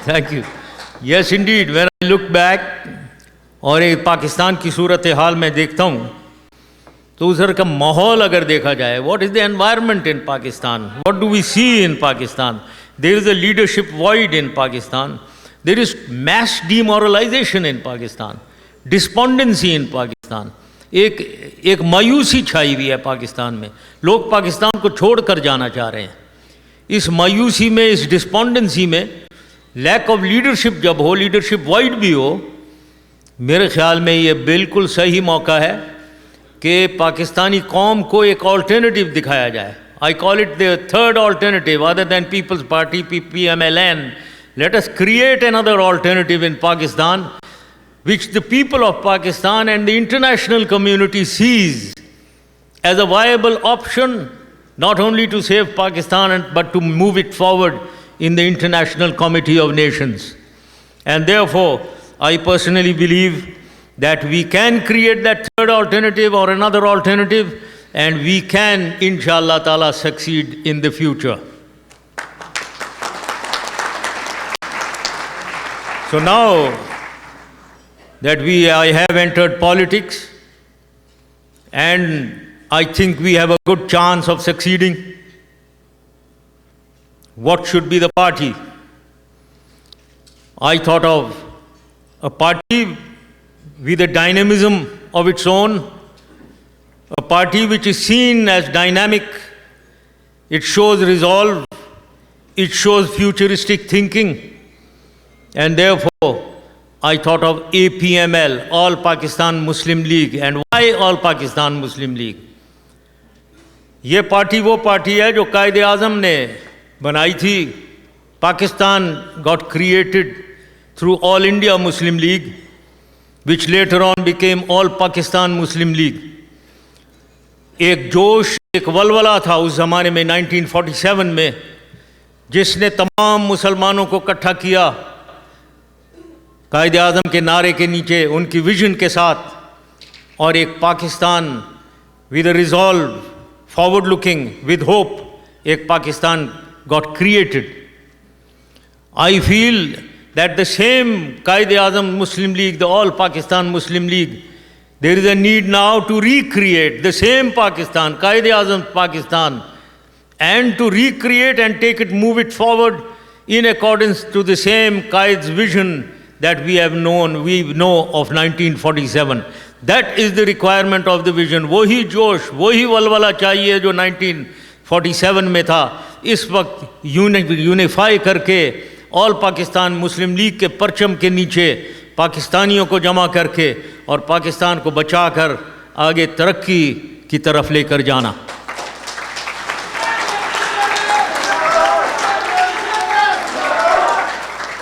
Thank you. Yes, indeed. When I look back اور ایک پاکستان کی صورتحال میں دیکھتا ہوں تو ادھر کا ماحول اگر دیکھا جائے, what is the environment in Pakistan? What do we see in Pakistan? There is a leadership void in Pakistan. There is mass demoralization in Pakistan. Despondency in Pakistan. ایک مایوسی چھائی ہوئی ہے پاکستان میں. لوگ پاکستان کو چھوڑ کر جانا چاہ رہے ہیں. اس مایوسی میں, اس ڈسپونڈنسی میں لیک آف لیڈرشپ جب ہو, لیڈرشپ وائڈ بھی ہو, میرے خیال میں یہ بالکل صحیح موقع ہے کہ پاکستانی قوم کو ایک آلٹرنیٹیو دکھایا جائے. I call it the third alternative other than People's Party, PPMLN. Let us create another alternative in Pakistan which the people of Pakistan and the international community sees as a viable option, not only to save Pakistan but to move it forward in the International Committee of Nations. And therefore, I personally believe that we can create that third alternative or another alternative, and we can, inshallah ta'ala, succeed in the future. So now that I have entered politics, and I think we have a good chance of succeeding, what should be the party? I thought of a party with a dynamism of its own, a party which is seen as dynamic. It shows resolve, it shows futuristic thinking, and therefore I thought of APML, All Pakistan Muslim League. And why All Pakistan Muslim League? یہ party وہ party ہے جو قائد اعظم نے بنائی تھی. Pakistan got created through All India Muslim League, which later on became All Pakistan Muslim League. ایک جوش, ایک ولولہ تھا اس زمانے میں 1947 میں, جس نے تمام مسلمانوں کو اکٹھا کیا قائد اعظم کے نعرے کے نیچے, ان کی ویژن کے ساتھ, اور ایک Pakistan with a resolve, forward looking, with hope, ایک Pakistan got created. I feel that the same Qaid Azam Muslim League, the All Pakistan Muslim League, there is a need now to recreate the same Pakistan, Qaid Azam Pakistan, and to recreate and move it forward in accordance to the same Qaid's vision that we know of 1947. That is the requirement of the vision. وہی جوش, وہی ولولہ چاہیے جو 1947 میں تھا. اس وقت unify کر کے آل پاکستان مسلم لیگ کے پرچم کے نیچے پاکستانیوں کو جمع کر کے اور پاکستان کو بچا کر آگے ترقی کی طرف لے کر جانا.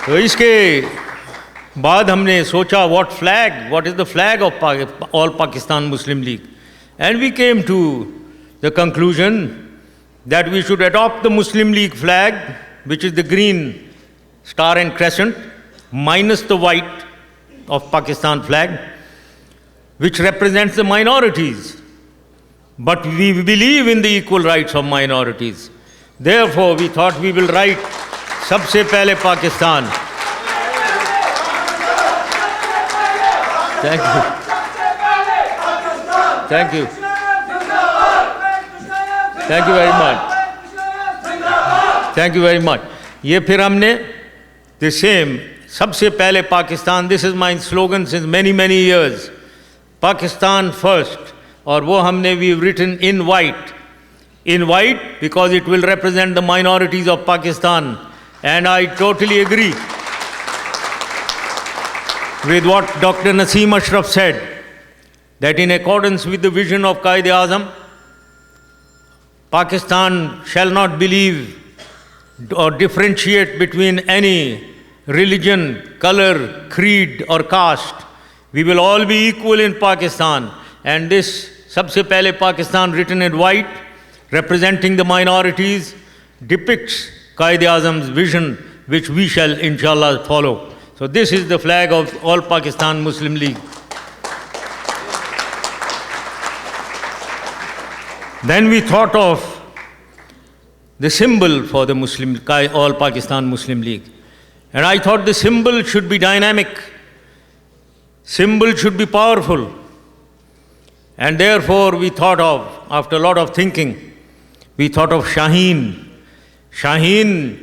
تو اس کے بعد ہم نے سوچا what is the flag of All Pakistan Muslim League, and we came to the conclusion that we should adopt the Muslim League flag, which is the green star and crescent minus the white of Pakistan flag, which represents the minorities. But we believe in the equal rights of minorities. Therefore, we thought we will write Sabse Pehle Pakistan. Thank you. Thank you. Thank you very much. Thank you very much. یہ پھر ہم نے the same سب سے پہلے Pakistan, this is my slogan since many years, Pakistan first, اور وہ ہم نے we've written in white because it will represent the minorities of Pakistan. And I totally agree with what Dr. Naseem Ashraf said, that in accordance with the vision of Qaid Azam, Pakistan shall not believe or differentiate between any religion, color, creed or caste. We will all be equal in Pakistan. And this Sabse Pehle Pakistan, written in white, representing the minorities, depicts Qaid Azam's vision, which we shall inshallah follow. So this is the flag of All Pakistan Muslim League. Then we thought of the symbol for the All Pakistan Muslim League. And I thought the symbol should be dynamic, symbol should be powerful. And therefore we thought of, after a lot of thinking, we thought of Shaheen. Shaheen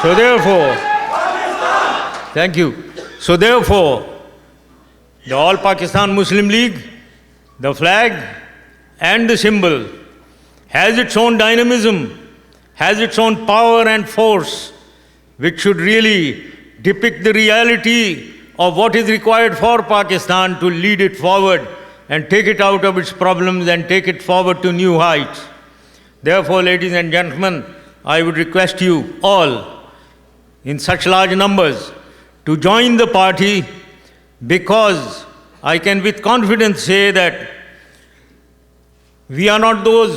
So therefore, thank you. So therefore, the All Pakistan Muslim League, the flag and the symbol has its own dynamism, has its own power and force, which should really depict the reality of what is required for Pakistan to lead it forward and take it out of its problems and take it forward to new heights. Therefore, ladies and gentlemen, I would request you all in such large numbers to join the party, because I can with confidence say that we are not those,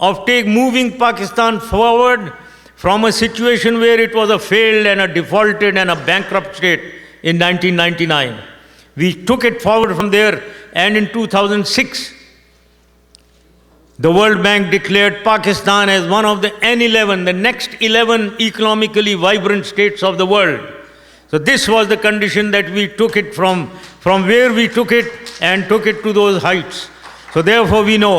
of moving Pakistan forward from a situation where it was a failed and a defaulted and a bankrupt state in 1999. We took it forward from there, and in 2006, the World Bank declared Pakistan as one of the N11, the next 11 economically vibrant states of the world. So this was the condition that we took it from where we took it and took it to those heights. So therefore we know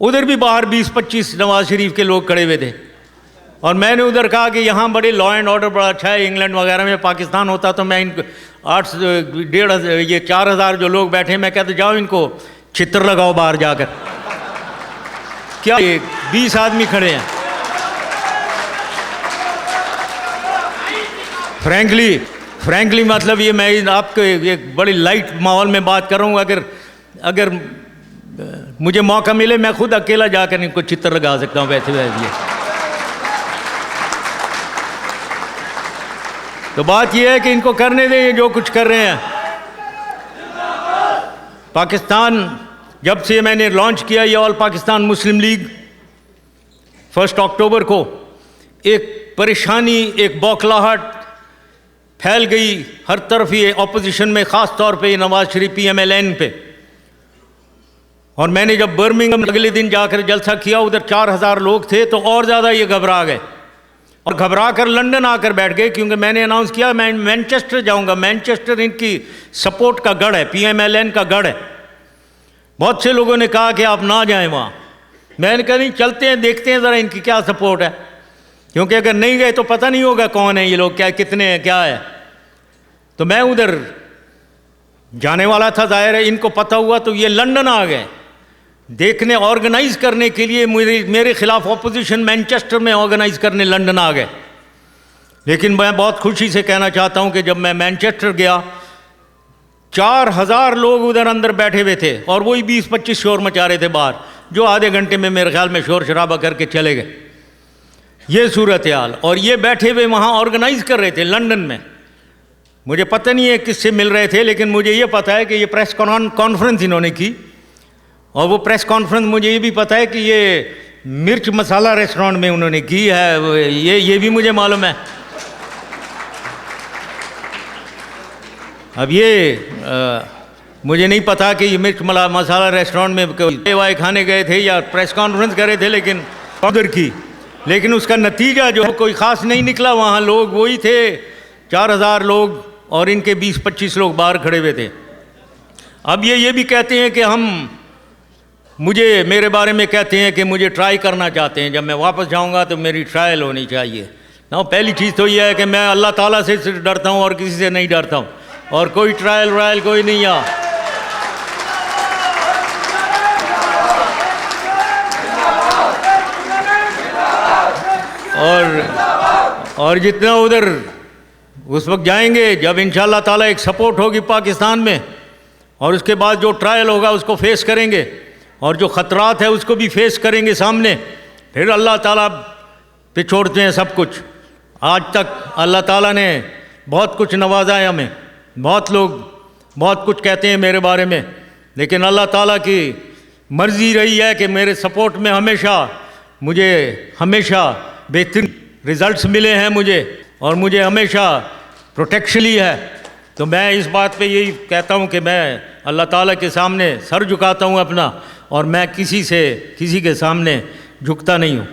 ادھر بھی باہر 20-25 نواز شریف کے لوگ کھڑے ہوئے تھے، اور میں نے ادھر کہا کہ یہاں بڑے لا اینڈ آرڈر بڑا اچھا ہے، انگلینڈ وغیرہ میں پاکستان ہوتا تو میں ان کو 4,000 جو لوگ بیٹھے میں کہتے جاؤ ان کو چھتر لگاؤ باہر جا کر، کیا 20 آدمی کھڑے ہیں. فرینکلی مطلب یہ میں آپ کو ایک بڑی لائٹ ماحول میں بات کر رہا ہوں. اگر مجھے موقع ملے میں خود اکیلا جا کر ان کو چتر لگا سکتا ہوں ویسے. تو بات یہ ہے کہ ان کو کرنے دیں یہ جو کچھ کر رہے ہیں. پاکستان جب سے میں نے لانچ کیا یہ آل پاکستان مسلم لیگ 1 اکتوبر کو، ایک پریشانی، ایک بوکھلاہٹ پھیل گئی ہر طرف یہ اپوزیشن میں، خاص طور پہ نواز شریف PMLN پہ. اور میں نے جب برمنگھم اگلے دن جا کر جلسہ کیا، ادھر 4,000 لوگ تھے تو اور زیادہ یہ گھبرا گئے اور گھبرا کر لندن آ کر بیٹھ گئے، کیونکہ میں نے اناؤنس کیا میں مینچسٹر جاؤں گا. مینچسٹر ان کی سپورٹ کا گڑھ ہے، PMLN کا گڑھ ہے. بہت سے لوگوں نے کہا کہ آپ نہ جائیں وہاں. میں نے کہا نہیں، چلتے ہیں، دیکھتے ہیں ذرا ان کی کیا سپورٹ ہے، کیونکہ اگر نہیں گئے تو پتہ نہیں ہوگا کون ہیں یہ لوگ، کیا کتنے ہیں، کیا ہے. تو میں ادھر جانے والا تھا، ظاہر ہے ان کو پتہ ہوا تو یہ لندن آ گئے دیکھنے، آرگنائز کرنے کے لیے. میرے خلاف اپوزیشن مینچسٹر میں آرگنائز کرنے لندن آ گئے. لیکن میں بہت خوشی سے کہنا چاہتا ہوں کہ جب میں مینچسٹر گیا 4,000 لوگ ادھر اندر بیٹھے ہوئے تھے اور وہی 20-25 شور مچا رہے تھے باہر، جو آدھے گھنٹے میں میرے خیال میں شور شرابہ کر کے چلے گئے. یہ صورتحال، اور یہ بیٹھے ہوئے وہاں آرگنائز کر رہے تھے لندن میں. مجھے پتہ نہیں ہے کس سے مل رہے تھے، لیکن مجھے یہ پتہ ہے کہ یہ پریس کانفرنس انہوں نے کی، اور وہ پریس کانفرنس مجھے یہ بھی پتہ ہے کہ یہ مرچ مسالہ ریسٹورانٹ میں انہوں نے کی ہے، یہ بھی مجھے معلوم ہے. اب یہ مجھے نہیں پتا کہ یہ مرچ مسالہ ریسٹورانٹ میں وائے کھانے گئے تھے یا پریس کانفرنس کر رہے تھے، لیکن ادھر کی. لیکن اس کا نتیجہ جو کوئی خاص نہیں نکلا. وہاں لوگ وہی تھے 4,000 لوگ، اور ان کے 20-25 لوگ باہر کھڑے ہوئے تھے. اب یہ بھی کہتے ہیں کہ میرے بارے میں کہتے ہیں کہ مجھے ٹرائی کرنا چاہتے ہیں، جب میں واپس جاؤں گا تو میری ٹرائل ہونی چاہیے. پہلی چیز تو یہ ہے کہ میں اللہ تعالیٰ سے صرف ڈرتا ہوں اور کسی سے نہیں ڈرتا ہوں، اور کوئی ٹرائل کوئی نہیں ہے. اور جتنا ادھر اس وقت جائیں گے جب انشاءاللہ تعالیٰ ایک سپورٹ ہوگی پاکستان میں، اور اس کے بعد جو ٹرائل ہوگا اس کو فیس کریں گے، اور جو خطرات ہیں اس کو بھی فیس کریں گے سامنے. پھر اللہ تعالیٰ پہ چھوڑتے ہیں سب کچھ. آج تک اللہ تعالیٰ نے بہت کچھ نوازا ہے ہمیں. بہت لوگ بہت کچھ کہتے ہیں میرے بارے میں، لیکن اللہ تعالیٰ کی مرضی رہی ہے کہ میرے سپورٹ میں مجھے ہمیشہ بہترین رزلٹس ملے ہیں مجھے، اور مجھے ہمیشہ پروٹیکشن لی ہے. تو میں اس بات پہ یہی کہتا ہوں کہ میں اللہ تعالیٰ کے سامنے سر جھکاتا ہوں اپنا، اور میں کسی کے سامنے جھکتا نہیں ہوں،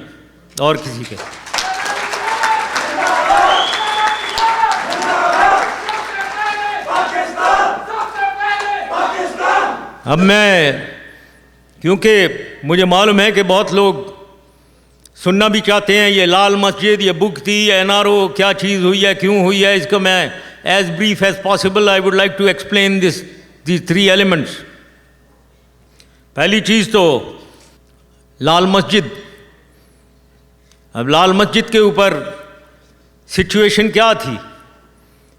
اور کسی کے. اب میں، کیونکہ مجھے معلوم ہے کہ بہت لوگ سننا بھی چاہتے ہیں یہ لال مسجد، یہ بک تھی، یہ NRO کیا چیز ہوئی ہے، کیوں ہوئی ہے، اس کو میں as brief as possible I would like to explain these 3 elements. پہلی چیز تو لال مسجد. اب لال مسجد کے اوپر سچویشن کیا تھی،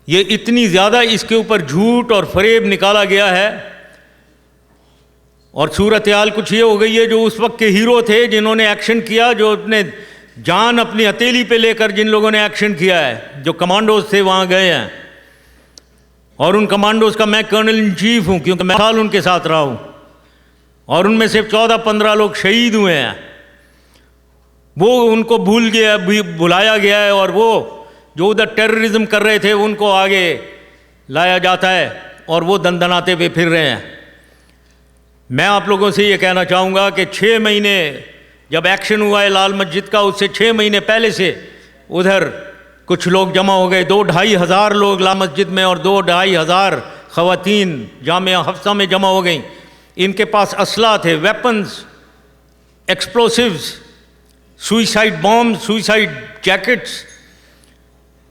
یہ اتنی زیادہ اس کے اوپر جھوٹ اور فریب نکالا گیا ہے، اور صورتحال کچھ یہ ہو گئی ہے جو اس وقت کے ہیرو تھے جنہوں نے ایکشن کیا، جو اپنے جان اپنی ہتھیلی پہ لے کر جن لوگوں نے ایکشن کیا ہے، جو کمانڈوز تھے وہاں گئے ہیں، اور ان کمانڈوز کا میں کرنل ان چیف ہوں کیونکہ میں سال ان کے ساتھ رہا ہوں، اور ان میں سے 14-15 لوگ شہید ہوئے ہیں. وہ ان کو بلایا گیا ہے، اور وہ جو ادھر ٹیررزم کر رہے تھے ان کو آگے لایا جاتا ہے، اور وہ دندناتے ہوئے پھر رہے ہیں. میں آپ لوگوں سے یہ کہنا چاہوں گا کہ 6 مہینے جب ایکشن ہوا ہے لال مسجد کا، اس سے 6 مہینے پہلے سے ادھر کچھ لوگ جمع ہو گئے. 2-2.5 ہزار لوگ لال مسجد میں، اور 2-2.5 ہزار خواتین جامعہ حفصہ میں جمع ہو گئیں. ان کے پاس اسلحہ تھے، weapons explosives, suicide bombs, suicide jackets,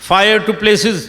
fire to places.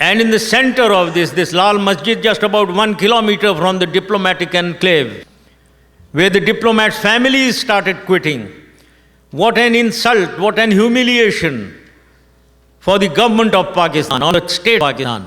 and in the center of this Lal Masjid, just about 1 kilometer from the diplomatic enclave, where the diplomats' families started quitting. What an insult, what an humiliation for the government of Pakistan, or the state of Pakistan.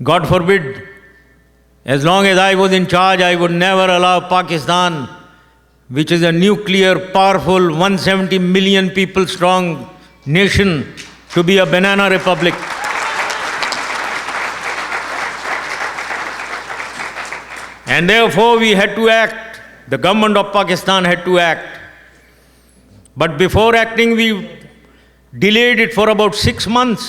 God forbid, as long as I was in charge, I would never allow Pakistan, which is a nuclear, powerful, 170 million people strong nation, to be a banana republic. And therefore we had to act. The government of Pakistan had to act. But before acting, we delayed it for about 6 months.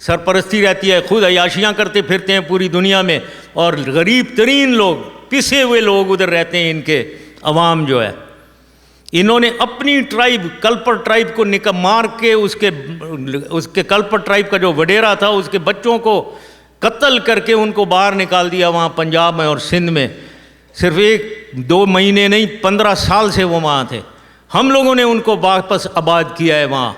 سرپرستی رہتی ہے, خود عیاشیاں کرتے پھرتے ہیں پوری دنیا میں, اور غریب ترین لوگ, پسے ہوئے لوگ ادھر رہتے ہیں. ان کے عوام جو ہے, انہوں نے اپنی ٹرائب, کلپر ٹرائب کو مار کے اس کے کلپر ٹرائب کا جو وڈیرا تھا اس کے بچوں کو قتل کر کے ان کو باہر نکال دیا وہاں پنجاب میں اور سندھ میں. صرف 1-2 مہینے نہیں, 15 سال سے وہ وہاں تھے. ہم لوگوں نے ان کو واپس آباد کیا ہے وہاں.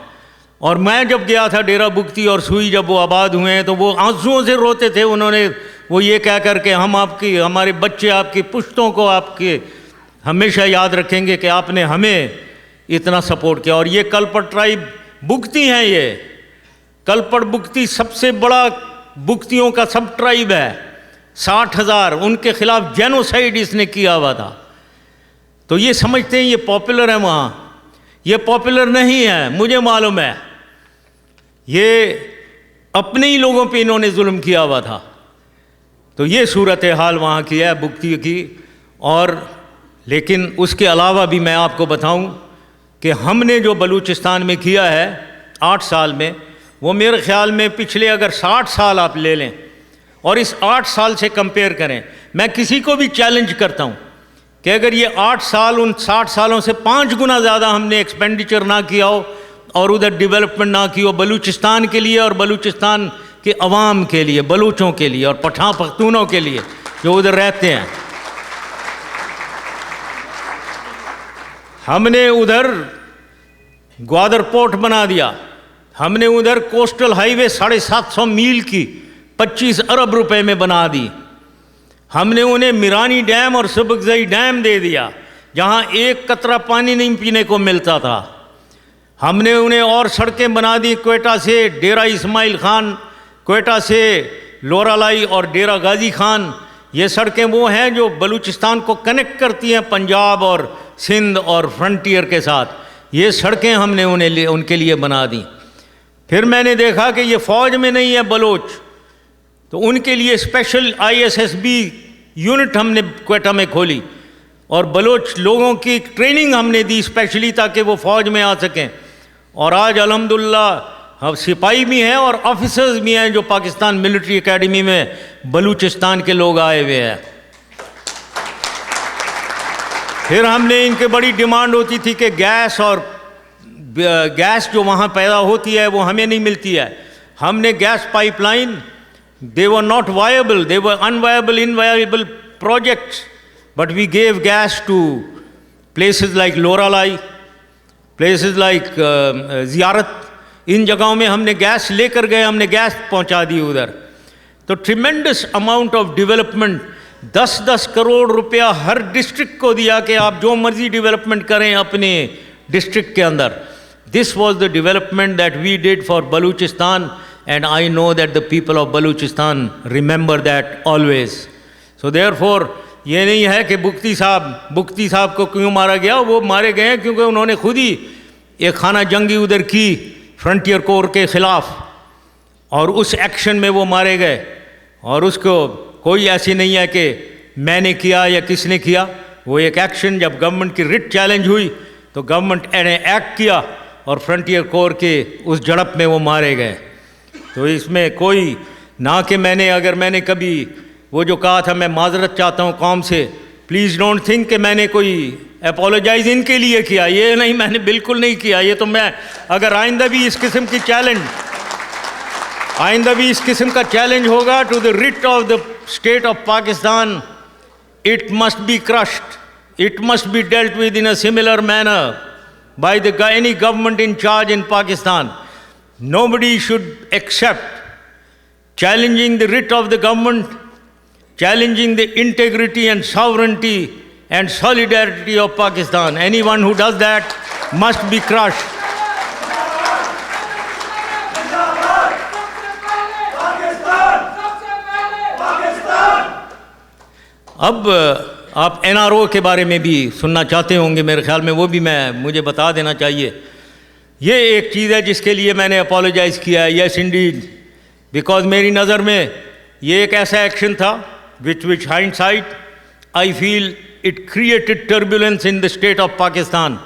اور میں جب گیا تھا ڈیرہ بگٹی اور سوئی, جب وہ آباد ہوئے ہیں تو وہ آنسوؤں سے روتے تھے. انہوں نے وہ یہ کہہ کر کے ہم آپ کی, ہمارے بچے آپ کی پشتوں کو آپ کے ہمیشہ یاد رکھیں گے کہ آپ نے ہمیں اتنا سپورٹ کیا. اور یہ کلپر ٹرائب بگٹی ہیں, یہ کلپر بگٹی سب سے بڑا بگٹیوں کا سب ٹرائب ہے. 60,000 ان کے خلاف جینوسائیڈ اس نے کیا ہوا تھا. تو یہ سمجھتے ہیں یہ پاپولر ہے وہاں, یہ پاپولر نہیں ہے, مجھے معلوم ہے. یہ اپنے ہی لوگوں پہ انہوں نے ظلم کیا ہوا تھا. تو یہ صورتحال وہاں کی ہے بگٹی کی. اور لیکن اس کے علاوہ بھی میں آپ کو بتاؤں کہ ہم نے جو بلوچستان میں کیا ہے 8 سال میں, وہ میرے خیال میں پچھلے اگر 60 سال آپ لے لیں اور اس 8 سال سے کمپیئر کریں, میں کسی کو بھی چیلنج کرتا ہوں کہ اگر یہ 8 سال ان 60 سالوں سے 5 گنا زیادہ ہم نے ایکسپینڈیچر نہ کیا ہو اور ادھر ڈیولپمنٹ نہ کی ہو بلوچستان کے لیے اور بلوچستان کے عوام کے لیے, بلوچوں کے لیے اور پٹھان پختونوں کے لیے جو ادھر رہتے ہیں. ہم نے ادھر گوادر پورٹ بنا دیا, ہم نے ادھر کوسٹل ہائی وے 750 میل کی 25 ارب روپے میں بنا دی. ہم نے انہیں میرانی ڈیم اور سبکزئی ڈیم دے دیا جہاں ایک قطرہ پانی نہیں پینے کو ملتا تھا. ہم نے انہیں اور سڑکیں بنا دی, کوئٹہ سے ڈیرہ اسماعیل خان, کوئٹہ سے لورالائی اور ڈیرہ غازی خان. یہ سڑکیں وہ ہیں جو بلوچستان کو کنیکٹ کرتی ہیں پنجاب اور سندھ اور فرنٹیئر کے ساتھ. یہ سڑکیں ہم نے ان کے لیے بنا دیں. پھر میں نے دیکھا کہ یہ فوج میں نہیں ہے بلوچ, تو ان کے لیے اسپیشل ISSB یونٹ ہم نے کوئٹہ میں کھولی اور بلوچ لوگوں کی ٹریننگ ہم نے دی اسپیشلی تاکہ وہ فوج میں آ سکیں. اور آج الحمدللہ سپاہی بھی ہیں اور آفیسرز بھی ہیں جو پاکستان ملٹری اکیڈمی میں بلوچستان کے لوگ آئے ہوئے ہیں. پھر ہم نے ان کے بڑی ڈیمانڈ ہوتی تھی کہ گیس جو وہاں پیدا ہوتی ہے وہ ہمیں نہیں ملتی ہے. ہم نے gas pipe line, they were not viable, they were unviable, inviable projects, but we gave gas to places like Loralai, places like Ziyarat. ان جگہوں میں ہم نے گیس لے کر گئے, ہم نے گیس پہنچا دی ادھر. تو tremendous amount of development, 10-10 crore روپیہ ہر ڈسٹرکٹ کو دیا کہ آپ جو مرضی ڈیولپمنٹ کریں اپنے ڈسٹرکٹ کے اندر. This was the development that we did for Balochistan, and I know that the people of Balochistan remember that always. So therefore یہ نہیں ہے کہ بگٹی صاحب کو کیوں مارا گیا, وہ مارے گئے ہیں کیونکہ انہوں نے خود ہی ایک خانہ جنگی ادھر کی فرنٹیئر کور کے خلاف, اور اس ایکشن میں وہ مارے گئے. اور اس کو کوئی ایسی نہیں ہے کہ میں نے کیا یا کس نے کیا, وہ ایک ایکشن, جب گورنمنٹ کی رٹ چیلنج ہوئی تو گورنمنٹ نے ایکٹ کیا اور فرنٹیئر کور کے اس جھڑپ میں وہ مارے گئے. تو اس میں کوئی نہ کہ اگر میں نے کبھی وہ جو کہا تھا میں معذرت چاہتا ہوں قوم سے, پلیز ڈونٹ تھنک کہ میں نے کوئی اپولوجائز ان کے لیے کیا, یہ نہیں, میں نے بالکل نہیں کیا. یہ تو میں اگر آئندہ بھی اس قسم کا چیلنج ہوگا to the writ of the state of Pakistan, it must be crushed, it must be dealt with in a similar manner by any government in charge in Pakistan. Nobody should accept challenging the writ of the government, challenging the integrity and sovereignty and solidarity of Pakistan. Anyone who does that must be crushed. اب آپ NRO کے بارے میں بھی سننا چاہتے ہوں گے, میرے خیال میں وہ بھی مجھے بتا دینا چاہیے. یہ ایک چیز ہے جس کے لیے میں نے اپولوجائز کیا ہے. یس انڈیڈ, بیکاز میری نظر میں یہ ایک ایسا ایکشن تھا which hindsight I feel it created turbulence in the state of Pakistan,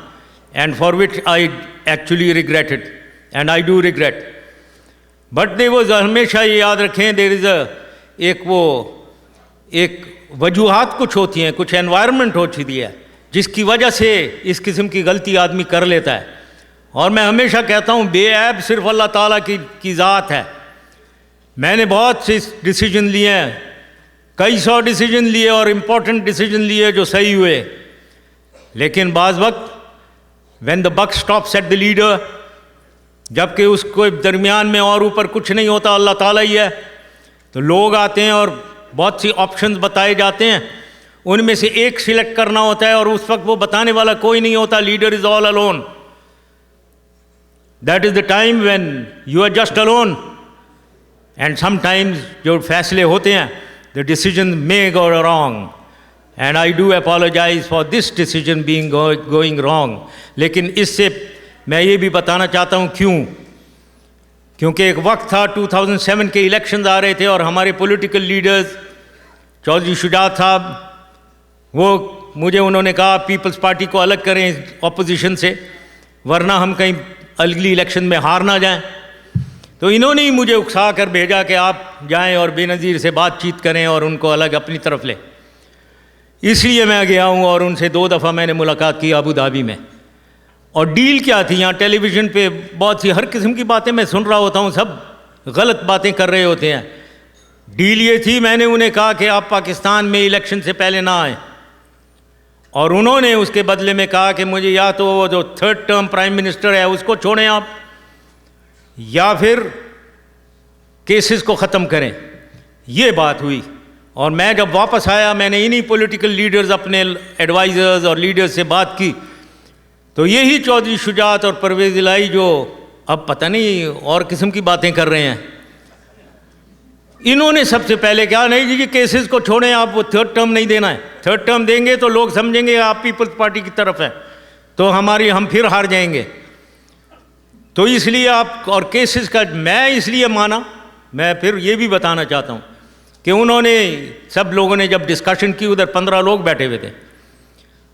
and for which I actually regret it, and I do regret. But they was ہمیشہ یہ یاد رکھیں دیر از ایک وجوہات کچھ ہوتی ہیں, کچھ انوائرمنٹ ہوتی ہے جس کی وجہ سے اس قسم کی غلطی آدمی کر لیتا ہے. اور میں ہمیشہ کہتا ہوں بے عیب صرف اللہ تعالیٰ کی ذات ہے. میں نے بہت سے ڈیسیجن لیے ہیں, کئی سو ڈیسیجن لیے اور امپورٹنٹ ڈیسیجن لیے جو صحیح ہوئے, لیکن بعض وقت when the buck stops at the leader, جب کہ اس کو درمیان میں اور اوپر کچھ نہیں ہوتا, اللہ تعالیٰ ہی ہے, تو لوگ آتے ہیں اور بہت سی آپشنز بتائے جاتے ہیں, ان میں سے ایک سلیکٹ کرنا ہوتا ہے اور اس وقت وہ بتانے والا کوئی نہیں ہوتا. Leader is all alone. That is the time when you are just alone. And sometimes جو فیصلے ہوتے ہیں, the decision may go wrong, and I do apologize for this decision being going wrong. لیکن اس سے میں یہ بھی بتانا چاہتا ہوں کیوں. کیونکہ ایک وقت تھا 2007 کے الیکشنز آ رہے تھے اور ہمارے پولیٹیکل لیڈرز چودھری شجاعت صاحب, انہوں نے کہا پیپلز پارٹی کو الگ کریں اپوزیشن سے, ورنہ ہم کہیں اگلی الیکشن میں ہار نہ جائیں. تو انہوں نے ہی مجھے اکسا کر بھیجا کہ آپ جائیں اور بے نظیر سے بات چیت کریں اور ان کو الگ اپنی طرف لیں. اس لیے میں گیا ہوں اور ان سے 2 دفعہ میں نے ملاقات کی ابو دھابی میں. اور ڈیل کیا تھی, یہاں ٹیلی ویژن پہ بہت سی ہر قسم کی باتیں میں سن رہا ہوتا ہوں, سب غلط باتیں کر رہے ہوتے ہیں. ڈیل یہ تھی, میں نے انہیں کہا کہ آپ پاکستان میں الیکشن سے پہلے نہ آئیں, اور انہوں نے اس کے بدلے میں کہا کہ مجھے یا تو وہ جو 3rd ٹرم پرائم منسٹر ہے اس کو چھوڑیں آپ, یا پھر کیسز کو ختم کریں. یہ بات ہوئی. اور میں جب واپس آیا میں نے انہی پولیٹیکل لیڈرز, اپنے ایڈوائزرز اور لیڈرز سے بات کی, تو یہی چودھری شجاعت اور پرویز الہی جو اب پتہ نہیں اور قسم کی باتیں کر رہے ہیں, انہوں نے سب سے پہلے کہا نہیں جی کیسز کو چھوڑیں آپ, وہ 3rd ٹرم نہیں دینا ہے. 3rd ٹرم دیں گے تو لوگ سمجھیں گے آپ پیپلز پارٹی کی طرف ہیں, تو ہم پھر ہار جائیں گے. تو اس لیے آپ, اور کیسز کا میں اس لیے مانا, میں پھر یہ بھی بتانا چاہتا ہوں کہ انہوں نے, سب لوگوں نے جب ڈسکشن کی, ادھر 15 لوگ بیٹھے ہوئے تھے,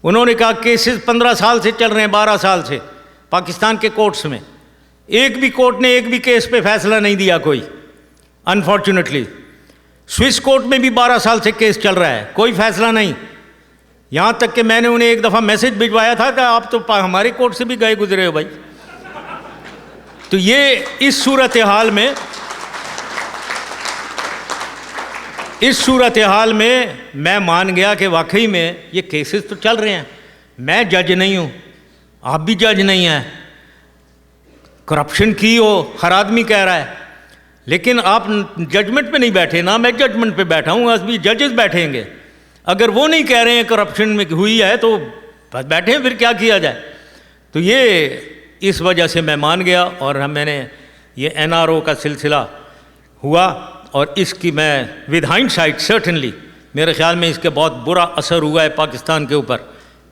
انہوں نے کہا کیسز 15 سال سے چل رہے ہیں, 12 سال سے پاکستان کے کورٹس میں, ایک بھی کورٹ نے ایک بھی کیس پہ فیصلہ نہیں دیا کوئی, انفارچونیٹلی. سوئس کورٹ میں بھی 12 سال سے کیس چل رہا ہے, کوئی فیصلہ نہیں. یہاں تک کہ میں نے انہیں ایک دفعہ میسج بھجوایا تھا کہ آپ تو ہمارے کورٹ سے بھی گئے گزرے ہو بھائی. تو یہ اس صورتحال میں میں مان گیا کہ واقعی میں یہ کیسز تو چل رہے ہیں. میں جج نہیں ہوں, آپ بھی جج نہیں ہیں. کرپشن کی ہو ہر آدمی کہہ رہا ہے, لیکن آپ ججمنٹ پہ نہیں بیٹھے نا, میں ججمنٹ پہ بیٹھا ہوں, ابھی ججز بیٹھیں گے. اگر وہ نہیں کہہ رہے ہیں کرپشن میں ہوئی ہے تو بس بیٹھیں, پھر کیا کیا جائے. تو یہ اس وجہ سے میں مان گیا, اور میں نے یہ NRO کا سلسلہ ہوا, اور اس کی میں ود ہائنڈ سائٹ سرٹنلی میرے خیال میں اس کے بہت برا اثر ہوا ہے پاکستان کے اوپر,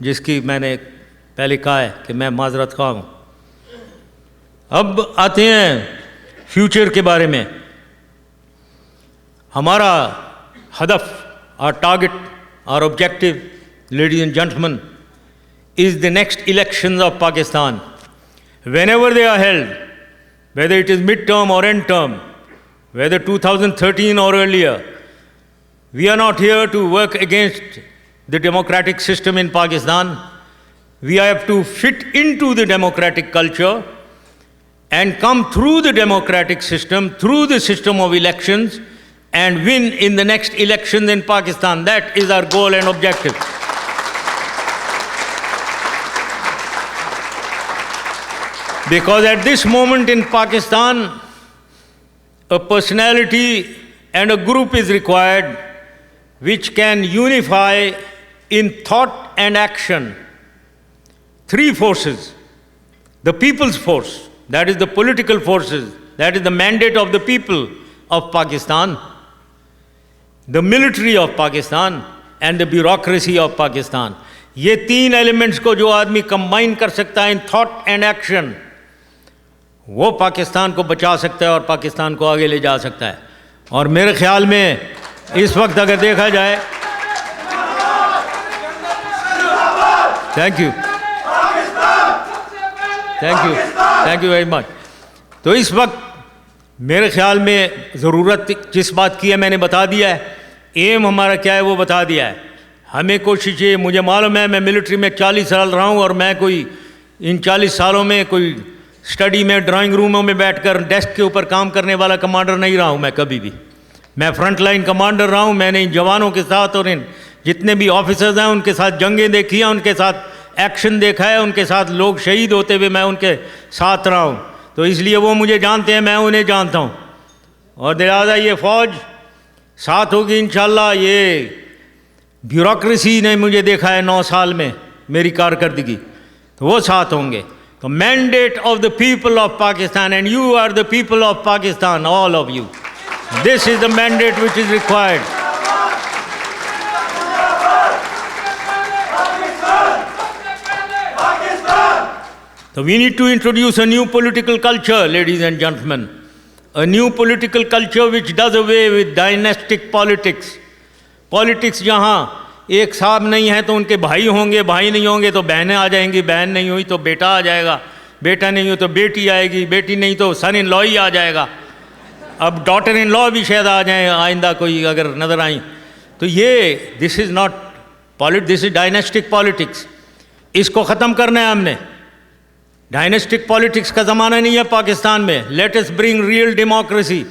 جس کی میں نے پہلے کہا ہے کہ میں معذرت خواہ ہوں. اب آتے ہیں فیوچر کے بارے میں. ہمارا ہدف, our target, our objective, ladies and gentlemen, is the next elections of Pakistan. Whenever they are held, whether it is mid-term or end-term, whether 2013 or earlier, we are not here to work against the democratic system in Pakistan. We have to fit into the democratic culture and come through the democratic system, through the system of elections, and win in the next elections in Pakistan. That is our goal and objective. Because at this moment in Pakistan, a personality and a group is required which can unify in thought and action 3 forces. The people's force, that is the political forces, that is the mandate of the people of Pakistan, the military of Pakistan, and the bureaucracy of Pakistan. یہ 3 elements کو جو آدمی combine کر سکتا ہے in thought and action, وہ پاکستان کو بچا سکتا ہے اور پاکستان کو آگے لے جا سکتا ہے. اور میرے خیال میں اس وقت اگر دیکھا جائے, تھینک یو ویری مچ. تو اس وقت میرے خیال میں ضرورت جس بات کی ہے میں نے بتا دیا ہے, ایم ہمارا کیا ہے وہ بتا دیا ہے. ہمیں کوشش یہ, مجھے معلوم ہے میں ملٹری میں 40 سال رہا ہوں اور میں کوئی ان 40 سالوں میں کوئی اسٹڈی میں ڈرائنگ روموں میں بیٹھ کر ڈیسک کے اوپر کام کرنے والا کمانڈر نہیں رہا ہوں میں کبھی بھی. میں فرنٹ لائن کمانڈر رہا ہوں. میں نے ان جوانوں کے ساتھ اور ان جتنے بھی آفیسرز ہیں ان کے ساتھ جنگیں دیکھی ہیں, ان کے ساتھ ایکشن دیکھا ہے, ان کے ساتھ لوگ شہید ہوتے ہوئے میں ان کے ساتھ رہا ہوں. تو اس لیے وہ مجھے جانتے ہیں, میں انہیں جانتا ہوں. اور لہٰذا یہ فوج ساتھ ہوگی انشاءاللہ. یہ بیوروکریسی نے مجھے دیکھا ہے 9 سال میں میری کارکردگی, تو وہ ساتھ ہوں گے. تو mandate of the people of Pakistan, and you are the people of Pakistan, all of you. This is the mandate which is required. So we need to introduce a new political culture, ladies and gentlemen. A new political culture which does away with dynastic politics. Politics جہاں ایک صاحب نہیں ہے تو ان کے بھائی ہوں گے, بھائی نہیں ہوں گے تو بہنیں آ جائیں گی, بہن نہیں ہوئی تو بیٹا آ جائے گا, بیٹا نہیں ہو تو بیٹی آئے گی, بیٹی نہیں تو سن ان لا ہی آ جائے گا. اب ڈاٹر ان لا بھی شاید آ جائیں آئندہ کوئی اگر نظر آئیں. تو یہ دس is not this is ڈائنیسٹک politics. اس کو ختم کرنا ہے ہم نے. ڈائنیسٹک پالیٹکس کا زمانہ نہیں ہے پاکستان میں. لیٹ اس برنگ ریئل ڈیموکریسی.